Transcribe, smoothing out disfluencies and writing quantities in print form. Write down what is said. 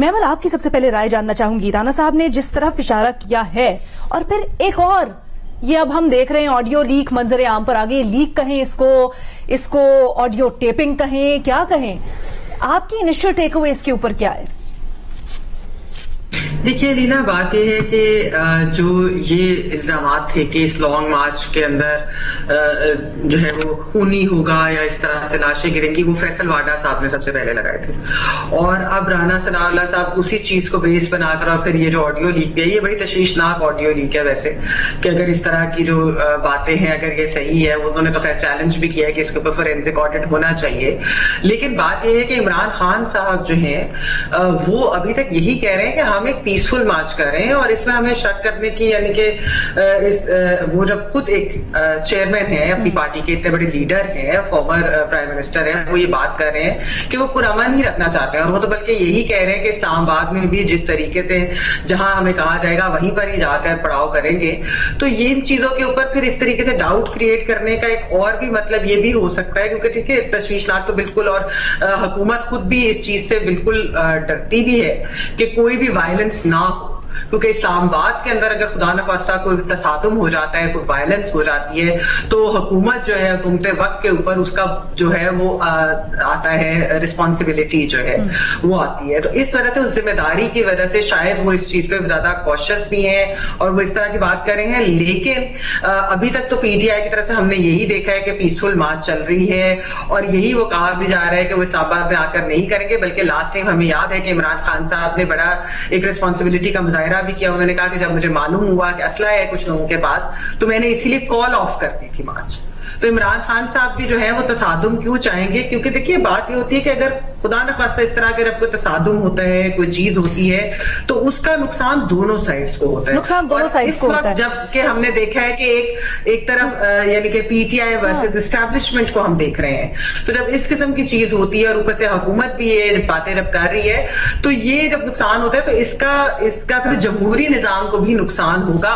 महमल, आपकी सबसे पहले राय जानना चाहूंगी। राना साहब ने जिस तरफ इशारा किया है और फिर एक और ये अब हम देख रहे हैं ऑडियो लीक मंजरे आम पर आ गई। लीक कहें इसको ऑडियो टेपिंग कहें, क्या कहें, आपकी इनिशियल टेक अवे इसके ऊपर क्या है? देखिए लीना, बात यह है कि जो ये इल्जामात थे कि इस लॉन्ग मार्च के अंदर जो है वो खूनी होगा या इस तरह से लाशें गिरेंगी, वो फैसल वाडा साहब ने सबसे पहले लगाए थे। और अब राना सनाउल्लाह साहब उसी चीज को बेस बनाकर और फिर ये जो ऑडियो लीक है, ये बड़ी तशवीशनाक ऑडियो लीक है वैसे, कि अगर इस तरह की जो बातें हैं अगर ये सही है, उन्होंने तो खैर चैलेंज भी किया है कि इसके ऊपर फोरेंसिक ऑडिट होना चाहिए। लेकिन बात यह है कि इमरान खान साहब जो है वो अभी तक यही कह रहे हैं कि हम एक पीसफुल मार्च कर रहे हैं और इसमें हमें शक करने की, यानी कि वो जब खुद एक चेयरमैन है अपनी पार्टी के, इतने बड़े लीडर हैं, फॉर्मर प्राइम मिनिस्टर हैं, वो ये बात कर रहे हैं कि वो पुरअमन ही रखना चाहते हैं। और वो तो बल्कि यही कह रहे हैं कि इस्लामाबाद में भी जिस तरीके से जहां हमें कहा जाएगा वहीं पर ही जाकर पड़ाव करेंगे। तो ये इन चीजों के ऊपर फिर इस तरीके से डाउट क्रिएट करने का एक और भी मतलब ये भी हो सकता है, क्योंकि ठीक है तशवीशनाक तो बिल्कुल, और हुकूमत खुद भी इस चीज से बिल्कुल डरती भी है कि कोई भी वायलेंस ना हो, क्योंकि इस्लामाबाद के अंदर अगर खुदा न खास्ता कोई तसादुम हो जाता है, कोई वायलेंस हो जाती है, तो हुकूमत जो है, हुकूमत वक्त के ऊपर उसका जो है वो आता है, रिस्पॉन्सिबिलिटी जो है वो आती है। तो इस वजह से उस जिम्मेदारी की वजह से शायद वो इस चीज पे ज्यादा कॉशियस भी हैं और वो इस तरह की बात कर रहे हैं। लेकिन अभी तक तो पीटीआई की तरफ से हमने यही देखा है कि पीसफुल मार्च चल रही है और यही वो कहा भी जा रहा है कि वो इस्लामाबाद में आकर नहीं करेंगे, बल्कि लास्ट टाइम हमें याद है कि इमरान खान साहब ने बड़ा एक रिस्पॉन्सिबिलिटी का मुजाहिरा भी किया। उन्होंने कहा कि जब मुझे मालूम हुआ कि असला है कुछ लोगों के पास, तो मैंने इसीलिए कॉल ऑफ कर दी थी मार्च। तो इमरान खान साहब भी जो है वो तसादुम क्यों चाहेंगे? क्योंकि देखिए बात ये होती है कि अगर खुदा न खास्ता इस तरह अगर आपको तसादुम होता है, कोई चीज होती है, तो उसका नुकसान दोनों साइड्स को होता है। नुकसान दोनों साइड्स को होता है। जबकि हमने देखा है कि एक तरफ यानी कि पीटीआई वर्सेस एस्टैब्लिशमेंट को हम देख रहे हैं, तो जब इस किस्म की चीज होती है और ऊपर से हुकूमत भी ये बातें जब कर रही है, तो ये जब नुकसान होता है तो इसका फिर जमहूरी निजाम को भी नुकसान होगा।